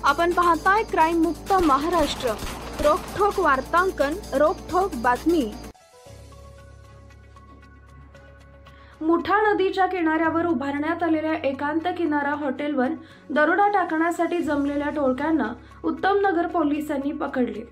आपण पाहताय क्राईम मुक्त महाराष्ट्र, रोखठोक वार्तांकन, रोखठोक बातमी। मुठा नदीच्या किनाऱ्यावर उभारण्यात आलेल्या एकांत किनारा हॉटेलवर दरोडा टाकण्यासाठी जमलेल्या टोळक्यांना उत्तम नगर पोलिसांनी पकडले।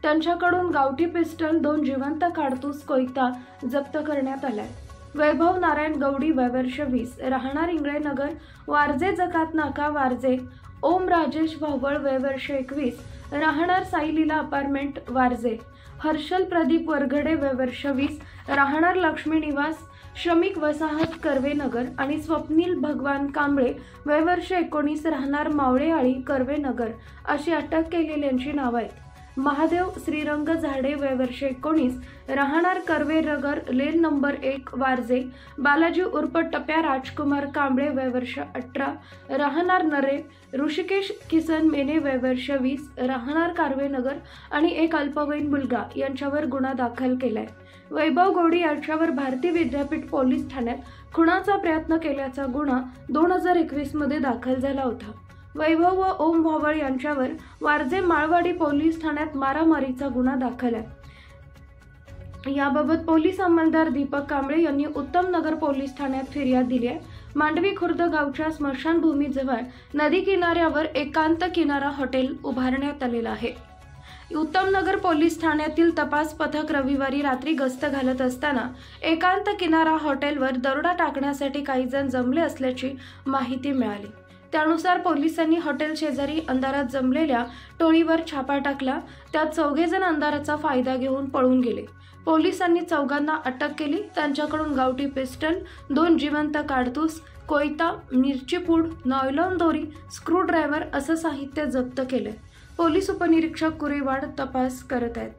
त्यांच्याकडून गावठी पिस्टल, 2 जिवंत काडतूस कोयता जप्त करण्यात आलाय। वैभव नारायण गौडी वय वर्ष 20, राहणार इंगळे नगर, वारजे जकात नाका वारजे। ओम राजेश भावळ वय वर्ष 21, राहणार साई लीला अपार्टमेंट वारजे। हर्षल प्रदीप वरघडे वय वर्ष 20, राहणार लक्ष्मी निवास श्रमिक वसाहत कर्वे नगर आणि स्वप्नील भगवान कांबळे वय वर्ष 19, राहणार मावळेआळी कर्वे नगर अशी अटक केलेल्यांची नावे आहेत। महादेव श्रीरंग झाडे वय वर्ष 19, राहणार कर्वे नगर लेन नंबर 1 वारजे। बालाजी उर्फ टप्या राजकुमार कांबळे वय वर्ष 18, राहणार नरे। ऋषिकेश किसन मेने वय वर्ष 20, राहणार कारवे नगर आणि एक अल्पवयीन मुलगा यांच्यावर गुन्हा दाखल केलाय। वैभव गौडी यांच्यावर भारतीय विद्यापीठ पोलीस ठाण्यात खुनाचा प्रयत्न केल्याचा गुन्हा 2021 मध्ये दाखल झाला होता। वैभव व ओम भावळ यांच्यावर वारजे माळवाडी पोलीस ठाण्यात मारामारीचा गुन्हा दाखल आहे। याबाबत पोलीस अंमलदार दीपक कांबळे यांनी उत्तम नगर पोलीस ठाण्यात फिर्याद दिली आहे। मांडवी खुर्द गावच्या स्मशानभूमीजवळ नदी किनाऱ्यावर एकांत किनारा हॉटेल उभारण्यात आलेलं आहे। उत्तम नगर पोलीस ठाण्यातील तपास पथक रविवारी रात्री गस्त घालत असताना एकांत किनारा हॉटेलवर दरोडा टाकण्यासाठी काही जण जमले असल्याची माहिती मिळाली। त्यानुसार पोलिसांनी हॉटेल शेजारी अंधारात जमलेल्या टोळीवर छापा टाकला। त्यात 4 जण अंधाराचा फायदा घेऊन पळून गेले। पोलिसांनी 4घांना अटक केली। त्यांच्याकडून गावठी पिस्टल, 2 जिवंत काडतूस, कोयता, मिरची पूड, नायलॉन दोरी, स्क्रू ड्रायव्हर असं साहित्य जप्त केले। पोलीस उपनिरीक्षक कुरेवाड तपास करत आहेत।